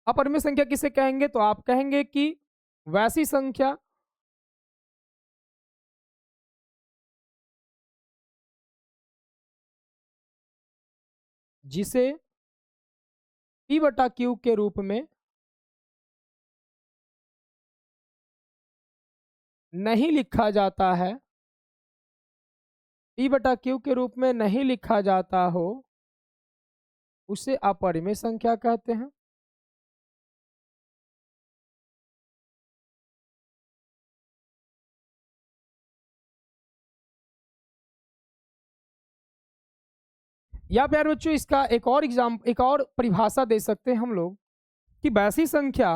अपरिमेय संख्या किसे कहेंगे? तो आप कहेंगे कि वैसी संख्या जिसे p/q के रूप में नहीं लिखा जाता है, p/q के रूप में नहीं लिखा जाता हो, उसे अपरिमेय संख्या कहते हैं। या प्यारे बच्चों इसका एक और परिभाषा दे सकते हैं हम लोग कि वैसी संख्या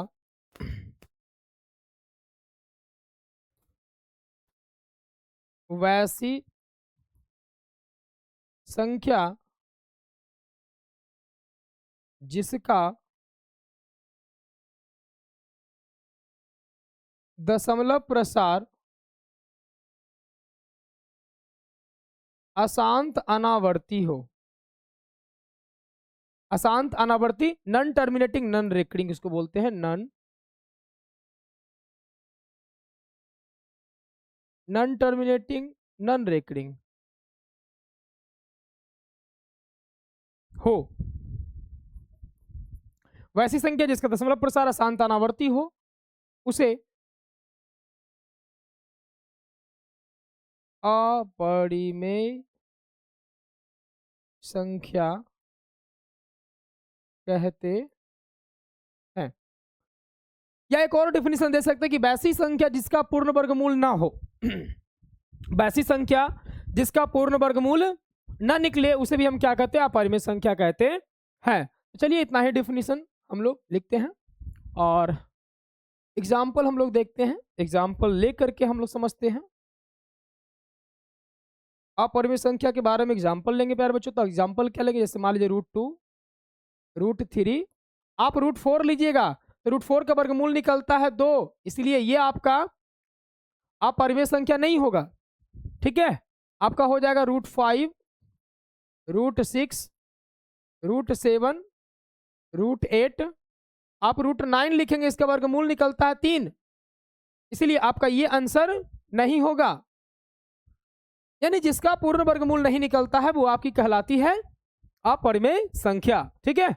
जिसका दशमलव प्रसार अशांत अनावर्ती हो। अशांत अनावर्ती, नॉन टर्मिनेटिंग नॉन रेकरिंग, इसको बोलते हैं नॉन टर्मिनेटिंग नॉन रेकरिंग हो। वैसी संख्या जिसका दशमलव प्रसार अशांत अनावर्ती हो, उसे अपरिमेय संख्या कहते हैं। या एक और डेफिनेशन दे सकते हैं कि वैसी संख्या जिसका पूर्ण वर्गमूल ना हो वैसी संख्या जिसका पूर्ण वर्गमूल ना निकले उसे भी हम क्या कहते हैं, अपरिमेय संख्या कहते हैं। तो चलिए इतना ही डेफिनेशन हम लोग लिखते हैं और एग्जाम्पल हम लोग देखते हैं, एग्जाम्पल लेकर के हम लोग समझते हैं। अपरिमेय संख्या के बारे में एग्जाम्पल लेंगे प्यारे बच्चों। तो एग्जाम्पल क्या लेंगे, जैसे मान लीजिए √2, √3, आप √4 लीजिएगा तो √4 का वर्गमूल निकलता है 2, इसलिए ये आपका अपरिमेय संख्या नहीं होगा। ठीक है, आपका हो जाएगा √5, √6, √7, √8, आप √9 लिखेंगे, इसका वर्गमूल निकलता है 3, इसलिए आपका ये आंसर नहीं होगा। यानी जिसका पूर्ण वर्गमूल नहीं निकलता है वो आपकी कहलाती है अपरिमेय संख्या। ठीक है,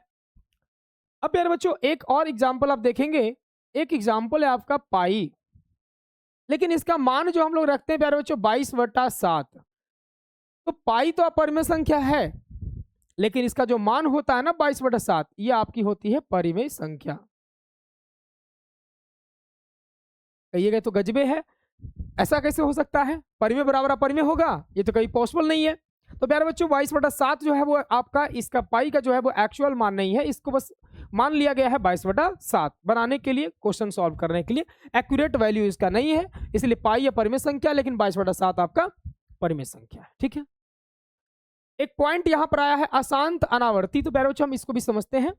अब प्यारे बच्चों एक और एग्जाम्पल आप देखेंगे। एक एग्जाम्पल है आपका पाई, लेकिन इसका मान जो हम लोग रखते हैं प्यारे बच्चों 22/7। तो पाई तो अपरिमेय संख्या है, लेकिन इसका जो मान होता है ना 22/7, ये आपकी होती है परिमेय संख्या। कहिएगा तो गजबे है, ऐसा कैसे हो सकता है, परिमेय बराबर अपरिमेय होगा, ये तो कहीं पॉसिबल नहीं है। तो प्यारे बच्चों 22/7 जो है वो आपका, इसका पाई का जो है वो एक्चुअल मान नहीं है, इसको बस मान लिया गया है 22/7 बनाने के लिए, क्वेश्चन सॉल्व करने के लिए। एक्यूरेट वैल्यू इसका नहीं है, इसलिए पाई अपरिमेय संख्या, लेकिन 22/7 आपका परिमेय संख्या है। ठीक है, एक पॉइंट यहां पर आया है अशांत अनावर्ती। तो प्यारे बच्चों हम इसको भी समझते हैं।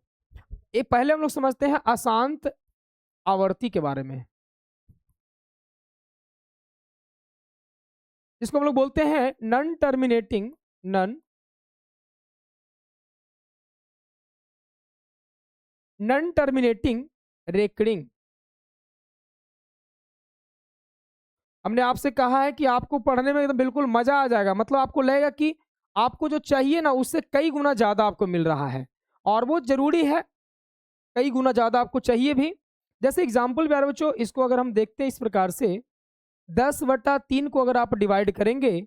एक पहले हम लोग समझते हैं अशांत आवर्ती के बारे में, जिसको हम लोग बोलते हैं नॉन टर्मिनेटिंग रेकरिंग। हमने आपसे कहा है कि आपको पढ़ने में एकदम बिल्कुल मजा आ जाएगा, मतलब आपको लगेगा कि आपको जो चाहिए ना उससे कई गुना ज्यादा आपको मिल रहा है, और वो जरूरी है, कई गुना ज्यादा आपको चाहिए भी। जैसे एग्जाम्पल प्यारे बच्चों, इसको अगर हम देखते हैं इस प्रकार से, 10/3 को अगर आप डिवाइड करेंगे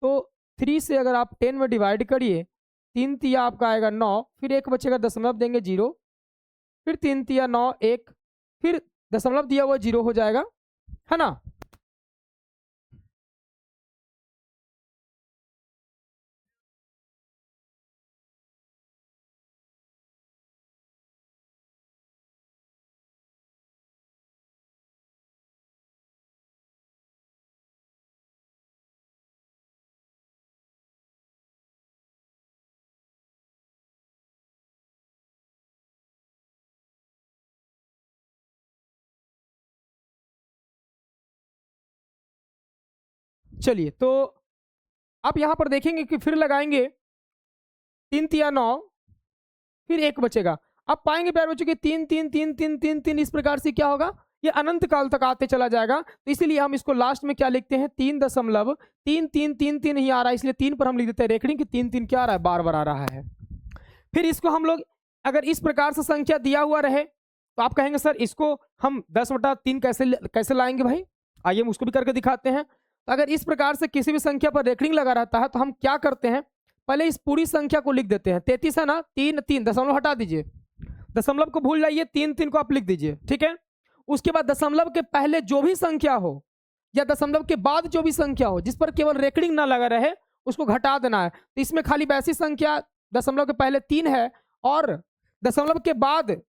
तो 3 से अगर आप 10 में डिवाइड करिए, 3 तिया आपका आएगा 9, फिर एक बचेगा दशमलव देंगे 0, फिर 3 तिया 9 1, फिर दशमलव दिया हुआ 0 हो जाएगा, है ना। चलिए, तो आप यहां पर देखेंगे कि फिर लगाएंगे 3 तिया 9, फिर एक बचेगा। अब पाएंगे प्यारे बच्चों कि 3 3 3 3 3 3 इस प्रकार से क्या होगा, ये अनंत काल तक आते चला जाएगा। तो इसीलिए हम इसको लास्ट में क्या लिखते हैं, 3.33333 ही आ रहा है, इसलिए 3 पर हम लिख देते हैं रेखड़ी कि 3 3 क्या आ रहा है, बार बार आ रहा है। फिर इसको हम लोग अगर इस प्रकार से संख्या दिया हुआ रहे तो आप कहेंगे सर इसको हम 10/3 कैसे लाएंगे भाई, आइए हम उसको भी करके दिखाते हैं। तो अगर इस प्रकार से किसी भी संख्या पर रेखड़िंग लगा रहता है तो हम क्या करते हैं, पहले इस पूरी संख्या को लिख देते हैं। 33 है ना, 3 3 दशमलव हटा दीजिए, दशमलव को भूल जाइए, 3 3 को आप लिख दीजिए। ठीक है, उसके बाद दशमलव के पहले जो भी संख्या हो या दशमलव के बाद जो भी संख्या हो जिस पर केवल रेखड़िंग ना लगा रहे उसको घटा देना है। तो इसमें खाली वैसी संख्या दशमलव के पहले 3 है और दशमलव के बाद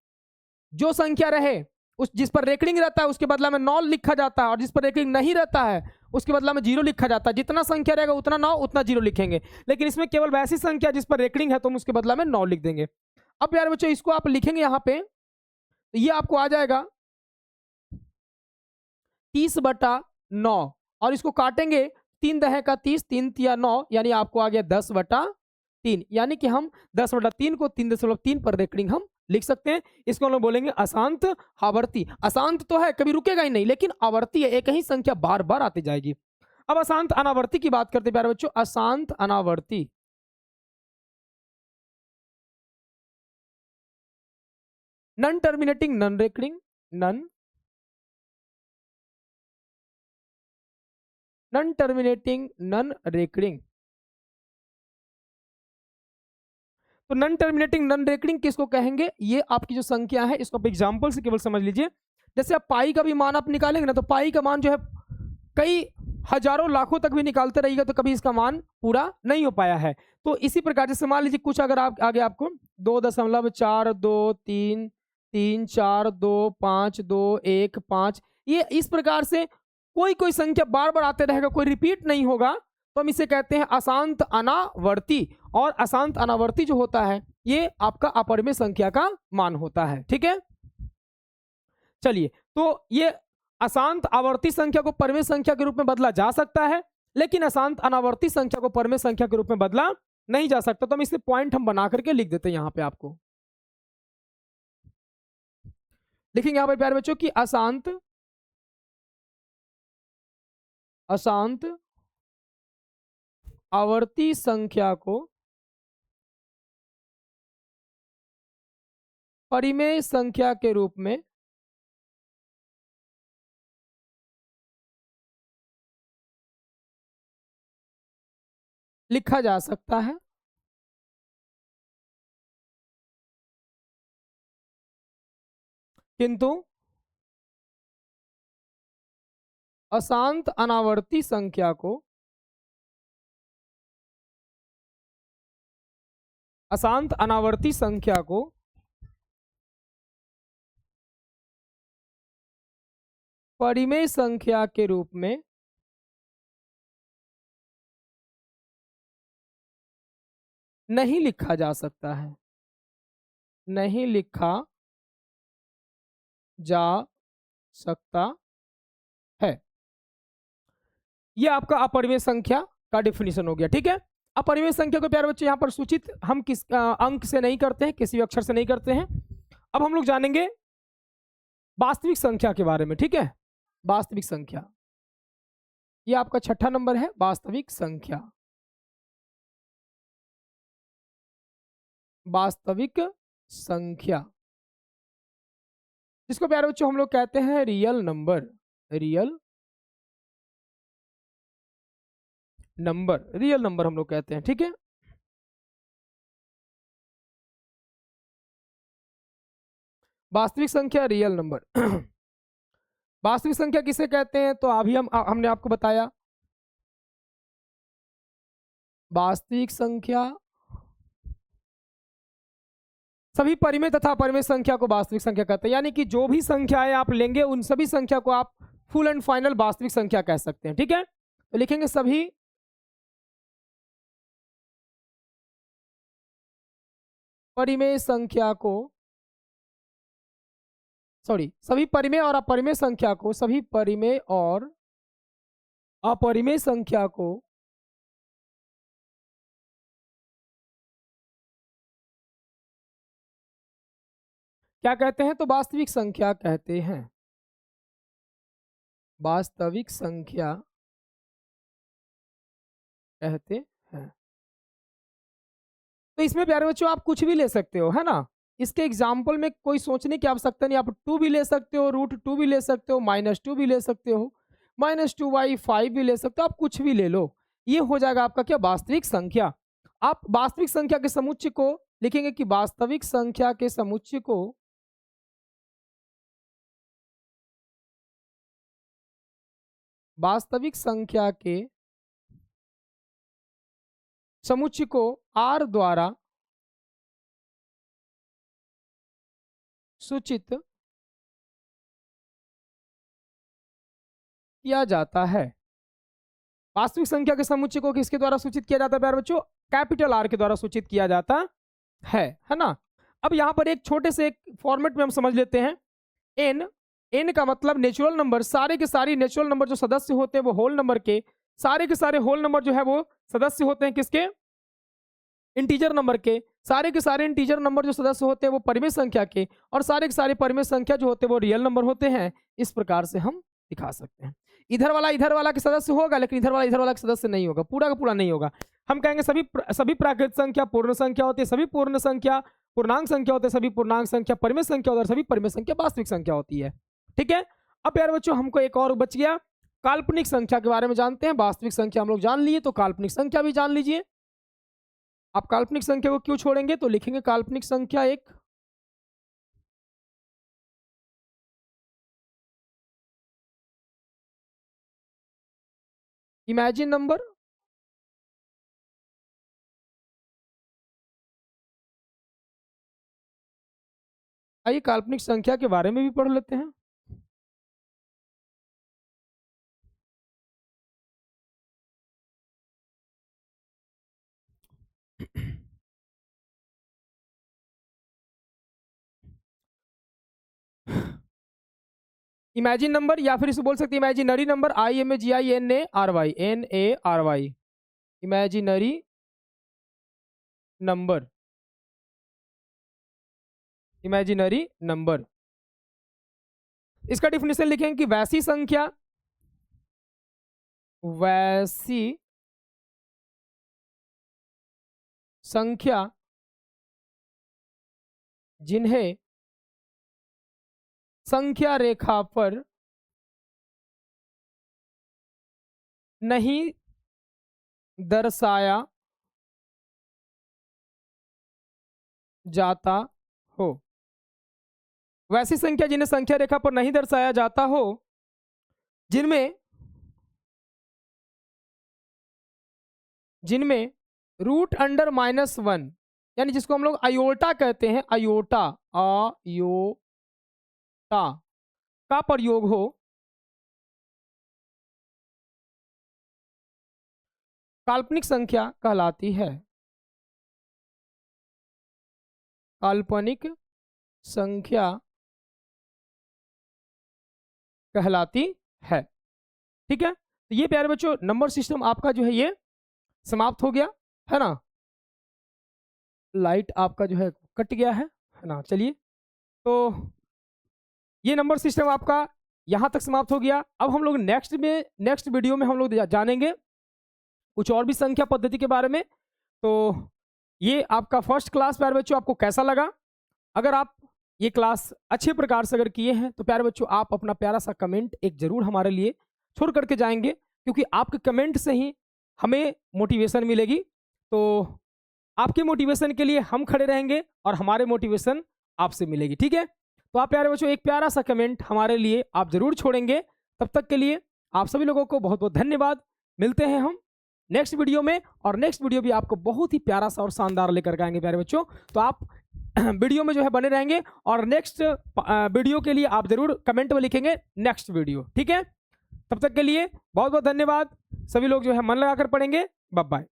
जो संख्या रहे उस जिस पर रेकरिंग रहता है उसके बदला में 9 लिखा जाता है, और जिस पर रेकरिंग नहीं रहता है उसके बदला में 0 लिखा जाता है। जितना संख्या रहेगा उतना 9 उतना 0 लिखेंगे, लेकिन इसमें केवल वैसी संख्या जिस पर रेकरिंग है तो हम उसके बदला में 9 लिख देंगे। अब यार बच्चों इसको आप लिखेंगे यहाँ पे, तो ये आपको आ जाएगा 30/9, और इसको काटेंगे 3 दहे का 30, 3 तिया 9, यानी आपको आ गया 10/3, यानी कि हम 10/3 को 3.3 पर रेकरिंग हम लिख सकते हैं। इसको हम लोग बोलेंगे अशांत आवर्ती। अशांत तो है, कभी रुकेगा ही नहीं, लेकिन आवर्ती है, एक ही संख्या बार बार आती जाएगी। अब अशांत अनावर्ती की बात करते हैं प्यारे बच्चों। अशांत अनावर्ती non terminating non recurring non terminating non recurring. तो नॉन टर्मिनेटिंग नॉन रेकरिंग किसको कहेंगे, ये आपकी जो संख्या है इसको आप एग्जांपल से केवल समझ लीजिए। जैसे आप पाई का भी मान आप निकालेंगे ना, तो पाई का मान जो है कई हजारों लाखों तक भी निकालते रहिएगा तो कभी इसका मान पूरा नहीं हो पाया है। तो इसी प्रकार जैसे मान लीजिए कुछ अगर आप आगे आपको 2.423 3 4 2 5 2 1 5 ये इस प्रकार से कोई कोई संख्या बार बार आते रहेगा, कोई रिपीट नहीं होगा, तो हम इसे कहते हैं अशांत अनावर्ती। और अशांत अनावर्ती जो होता है ये आपका अपरिमेय संख्या का मान होता है। ठीक है, चलिए, तो ये अशांत आवर्ती संख्या को परिमेय संख्या के रूप में बदला जा सकता है, लेकिन अशांत अनावर्ती संख्या को परिमेय संख्या के रूप में बदला नहीं जा सकता। तो हम इसे पॉइंट हम बना करके लिख देते हैं यहां पे, आपको लिखेंगे यहां पर प्यारे बच्चों कि अशांत आवर्ती संख्या को परिमेय संख्या के रूप में लिखा जा सकता है, किंतु अशांत अनावर्ती संख्या को परिमेय संख्या के रूप में नहीं लिखा जा सकता है, नहीं लिखा जा सकता है। यह आपका अपरिमेय संख्या का डेफिनेशन हो गया। ठीक है, अपरिमेय संख्या को प्यारे बच्चे यहाँ पर सूचित हम किस अंक से नहीं करते हैं, किसी अक्षर से नहीं करते हैं। अब हम लोग जानेंगे वास्तविक संख्या के बारे में। ठीक है, वास्तविक संख्या, यह आपका छठा नंबर है, वास्तविक संख्या। वास्तविक संख्या जिसको प्यारे बच्चों हम लोग कहते हैं रियल नंबर, रियल नंबर हम लोग कहते हैं। ठीक है, वास्तविक संख्या रियल नंबर। वास्तविक संख्या किसे कहते हैं, तो अभी हमने आपको बताया वास्तविक संख्या सभी परिमेय तथा अपरिमेय संख्या को वास्तविक संख्या कहते हैं। यानी कि जो भी संख्याएं आप लेंगे उन सभी संख्या को आप फुल एंड फाइनल वास्तविक संख्या कह सकते हैं। ठीक है, तो लिखेंगे सभी परिमेय संख्या को, सभी परिमेय और अपरिमेय संख्या को, सभी परिमेय और अपरिमेय संख्या को क्या कहते हैं, तो वास्तविक संख्या कहते हैं। वास्तविक संख्या कहते हैं। तो इसमें प्यारे बच्चों आप कुछ भी ले सकते हो, है ना। इसके एग्जाम्पल में कोई सोचने की आवश्यकता नहीं, आप 2 भी ले सकते हो, √2 भी ले सकते हो, -2 भी ले सकते हो, -2/5 भी ले सकते हो, आप कुछ भी ले लो, ये हो जाएगा आपका क्या, वास्तविक संख्या। आप वास्तविक संख्या के समुच्चय को लिखेंगे कि वास्तविक संख्या के समुच्चय को वास्तविक संख्या के समुच्चय को R द्वारा सूचित किया जाता है। वास्तविक संख्या के समुच्चय को किसके द्वारा सूचित किया जाता है प्यारे बच्चों, कैपिटल R के द्वारा सूचित किया जाता है ना। अब यहां पर एक छोटे से एक फॉर्मेट में हम समझ लेते हैं। n का मतलब नेचुरल नंबर, सारे के सारे नेचुरल नंबर जो सदस्य होते हैं वो होल नंबर के, सारे के सारे होल नंबर जो है वो सदस्य होते हैं किसके, इंटीजर नंबर के, सारे के सारे इंटीजर नंबर जो सदस्य होते हैं वो परिमेय संख्या के, और सारे के सारे परिमेय संख्या जो होते हैं वो रियल नंबर होते हैं। इस प्रकार से हम दिखा सकते हैं। इधर वाला के सदस्य होगा, लेकिन इधर वाला के सदस्य नहीं होगा, पूरा का पूरा नहीं होगा। हम कहेंगे सभी प्राकृत संख्या पूर्ण संख्या होती है, सभी पूर्ण संख्या पूर्णांक संख्या होते हैं, सभी पूर्णांक संख्या परिमेय संख्या होती है, सभी परिमेय संख्या वास्तविक संख्या होती है। ठीक है, अब यार बच्चों हमको एक और बच गया, काल्पनिक संख्या के बारे में जानते हैं। वास्तविक संख्या हम लोग जान लिए, तो काल्पनिक संख्या भी जान लीजिए। आप काल्पनिक संख्या को क्यों छोड़ेंगे, तो लिखेंगे काल्पनिक संख्या एक इमेजिन नंबर, आइए काल्पनिक संख्या के बारे में भी पढ़ लेते हैं। इमेजिन नंबर या फिर इसे बोल सकते हैं imaginary number, IMAGINARY, imaginary number, imaginary number. इसका डिफिनेशन लिखेंगे कि वैसी संख्या, वैसी संख्या जिन्हें संख्या रेखा पर नहीं दर्शाया जाता हो, वैसी संख्या जिन्हें संख्या रेखा पर नहीं दर्शाया जाता हो, जिनमें जिनमें रूट अंडर -1 यानी जिसको हम लोग आयोटा कहते हैं, आयोटा का प्रयोग हो, काल्पनिक संख्या कहलाती है, काल्पनिक संख्या कहलाती है। ठीक है, तो ये प्यारे बच्चों नंबर सिस्टम आपका जो है ये समाप्त हो गया है ना। लाइट आपका जो है कट गया है ना। चलिए, तो ये नंबर सिस्टम आपका यहां तक समाप्त हो गया। अब हम लोग नेक्स्ट वीडियो में हम लोग जानेंगे कुछ और भी संख्या पद्धति के बारे में। तो ये आपका फर्स्ट क्लास प्यारे बच्चों आपको कैसा लगा? अगर आप ये क्लास अच्छे प्रकार से अगर किए हैं तो प्यारे बच्चों आप अपना प्यारा सा कमेंट एक जरूर हमारे लिए छोड़ करके जाएंगे, क्योंकि आपके कमेंट से ही हमें मोटिवेशन मिलेगी। तो आपके मोटिवेशन के लिए हम खड़े रहेंगे और हमारे मोटिवेशन आपसे मिलेगी। ठीक है, तो आप प्यारे बच्चों एक प्यारा सा कमेंट हमारे लिए आप जरूर छोड़ेंगे। तब तक के लिए आप सभी लोगों को बहुत बहुत धन्यवाद। मिलते हैं हम नेक्स्ट वीडियो में, और नेक्स्ट वीडियो भी आपको बहुत ही प्यारा सा और शानदार लेकर के आएंगे प्यारे बच्चों। तो आप वीडियो में जो है बने रहेंगे, और नेक्स्ट वीडियो के लिए आप जरूर कमेंट में लिखेंगे नेक्स्ट वीडियो। ठीक है, तब तक के लिए बहुत बहुत धन्यवाद। सभी लोग जो है मन लगाकर पढ़ेंगे। Bye bye.